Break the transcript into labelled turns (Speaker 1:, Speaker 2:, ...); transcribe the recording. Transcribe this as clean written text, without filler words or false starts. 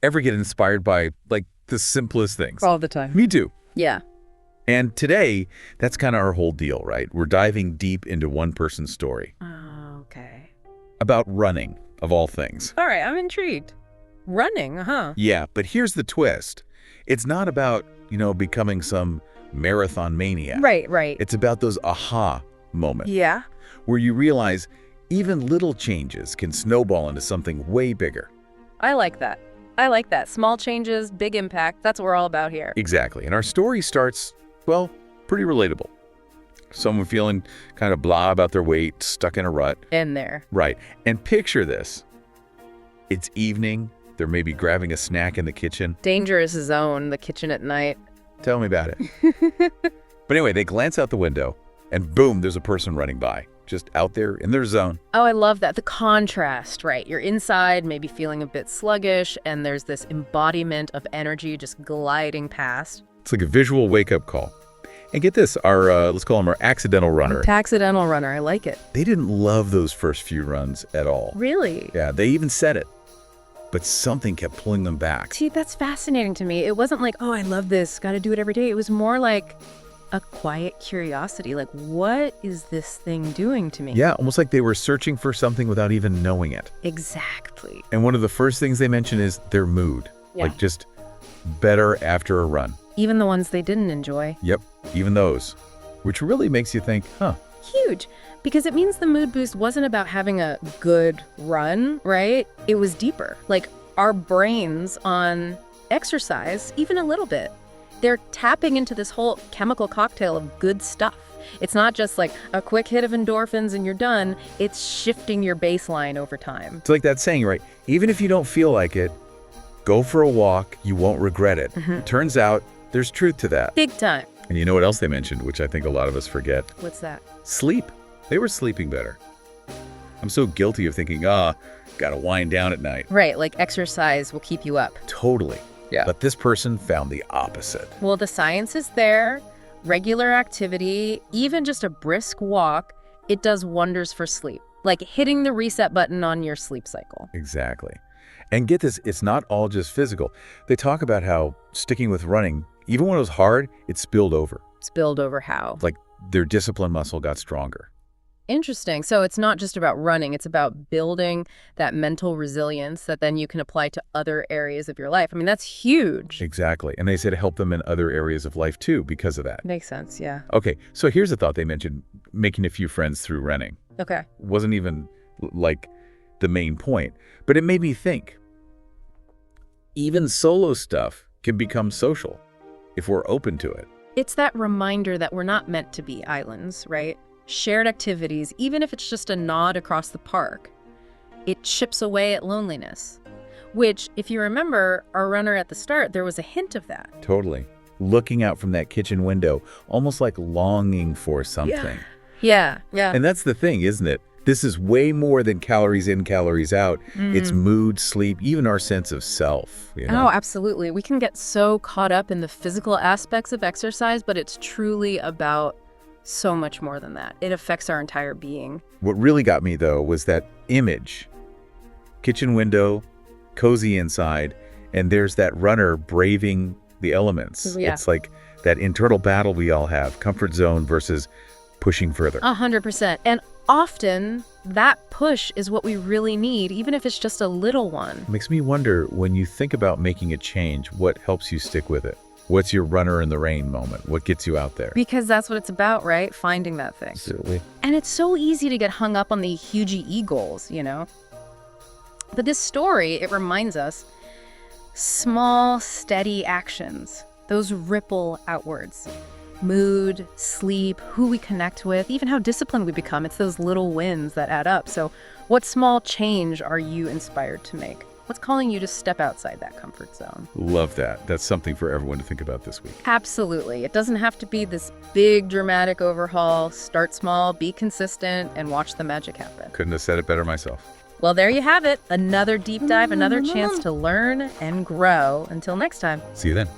Speaker 1: Ever get inspired by, like, the simplest things?
Speaker 2: All the time.
Speaker 1: Me too.
Speaker 2: Yeah.
Speaker 1: And today, that's kind of our whole deal, right? We're diving deep into one person's story
Speaker 2: Oh, okay.
Speaker 1: about running, of all things.
Speaker 2: All right, I'm intrigued. Running, huh?
Speaker 1: Yeah, but here's the twist. It's not about, becoming some marathon maniac.
Speaker 2: Right.
Speaker 1: It's about those aha moments
Speaker 2: Yeah.
Speaker 1: where you realize even little changes can snowball into something way bigger.
Speaker 2: I like that. Small changes, big impact. That's what we're all about here.
Speaker 1: Exactly. And our story starts, well, pretty relatable. Someone feeling kind of blah about their weight, stuck in a rut.
Speaker 2: In there.
Speaker 1: Right. And picture this. It's evening. They're maybe grabbing a snack in the kitchen.
Speaker 2: Dangerous zone, the kitchen at night.
Speaker 1: Tell me about it. But anyway, they glance out the window, and boom, there's a person running by, just out there in their zone.
Speaker 2: Oh, I love that. The contrast, right? You're inside, maybe feeling a bit sluggish, and there's this embodiment of energy just gliding past.
Speaker 1: It's like a visual wake-up call. And get this, our let's call him our accidental runner.
Speaker 2: Accidental runner, I like it.
Speaker 1: They didn't love those first few runs at all.
Speaker 2: Really?
Speaker 1: Yeah, they even said it. But something kept pulling them back.
Speaker 2: See, that's fascinating to me. It wasn't like, oh, I love this, got to do it every day. It was more like a quiet curiosity. Like, what is this thing doing to me?
Speaker 1: Yeah, almost like they were searching for something without even knowing it.
Speaker 2: Exactly.
Speaker 1: And one of the first things they mention is their mood.
Speaker 2: Yeah.
Speaker 1: Like just better after a run.
Speaker 2: Even the ones they didn't enjoy.
Speaker 1: Yep, even those. Which really makes you think,
Speaker 2: Huge. Because it means the mood boost wasn't about having a good run, right? It was deeper. Like our brains on exercise, even a little bit, they're tapping into this whole chemical cocktail of good stuff. It's not just like a quick hit of endorphins and you're done. It's shifting your baseline over time.
Speaker 1: it's like that saying, right? Even if you don't feel like it, go for a walk, you won't regret it. Turns out there's truth to that.
Speaker 2: Big time.
Speaker 1: And you know what else they mentioned, which I think a lot of us forget?
Speaker 2: What's that?
Speaker 1: Sleep. They were sleeping better. I'm so guilty of thinking, gotta wind down at night.
Speaker 2: Right, like exercise will keep you up.
Speaker 1: Totally.
Speaker 2: Yeah.
Speaker 1: But this person found the opposite.
Speaker 2: Well, the science is there. Regular activity, even just a brisk walk, it does wonders for sleep. Like hitting the reset button on your sleep cycle.
Speaker 1: Exactly. And get this, it's not all just physical. They talk about how sticking with running, even when it was hard, it spilled over.
Speaker 2: Spilled over how?
Speaker 1: Like their discipline muscle got stronger.
Speaker 2: Interesting. So it's not just about running, it's about building that mental resilience that then you can apply to other areas of your life. I mean, that's huge.
Speaker 1: Exactly. And they said it helped them in other areas of life too because of that.
Speaker 2: Makes sense, yeah.
Speaker 1: Okay, so here's a thought they mentioned, making a few friends through running.
Speaker 2: Okay.
Speaker 1: Wasn't even like the main point, but it made me think. Even solo stuff can become social if we're open to it.
Speaker 2: It's that reminder that we're not meant to be islands, right? Shared activities, even if it's just a nod across the park, it chips away at loneliness. Which, if you remember, our runner at the start, there was a hint of that.
Speaker 1: Totally. Looking out from that kitchen window, almost like longing for something.
Speaker 2: Yeah.
Speaker 1: And that's the thing, isn't it? This is way more than calories in, calories out. It's mood, sleep, even our sense of self.
Speaker 2: Oh, absolutely. We can get so caught up in the physical aspects of exercise, but it's truly about so much more than that. It affects our entire being.
Speaker 1: What really got me, though, was that image. Kitchen window, cozy inside, and there's that runner braving the elements.
Speaker 2: Yeah.
Speaker 1: It's like that internal battle we all have, comfort zone versus pushing further.
Speaker 2: 100%. And often that push is what we really need, even if it's just a little one.
Speaker 1: Makes me wonder, when you think about making a change, what helps you stick with it? What's your runner in the rain moment? What gets you out there?
Speaker 2: Because that's what it's about, right? Finding that thing.
Speaker 1: Absolutely.
Speaker 2: And it's so easy to get hung up on the huge goals, But this story, it reminds us, small, steady actions, those ripple outwards. Mood, sleep, who we connect with, even how disciplined we become. It's those little wins that add up. So what small change are you inspired to make? What's calling you to step outside that comfort zone?
Speaker 1: Love that. That's something for everyone to think about this week.
Speaker 2: Absolutely. It doesn't have to be this big dramatic overhaul. Start small, be consistent, and watch the magic happen.
Speaker 1: Couldn't have said it better myself.
Speaker 2: Well, there you have it. Another deep dive, another chance to learn and grow. Until next time.
Speaker 1: See you then.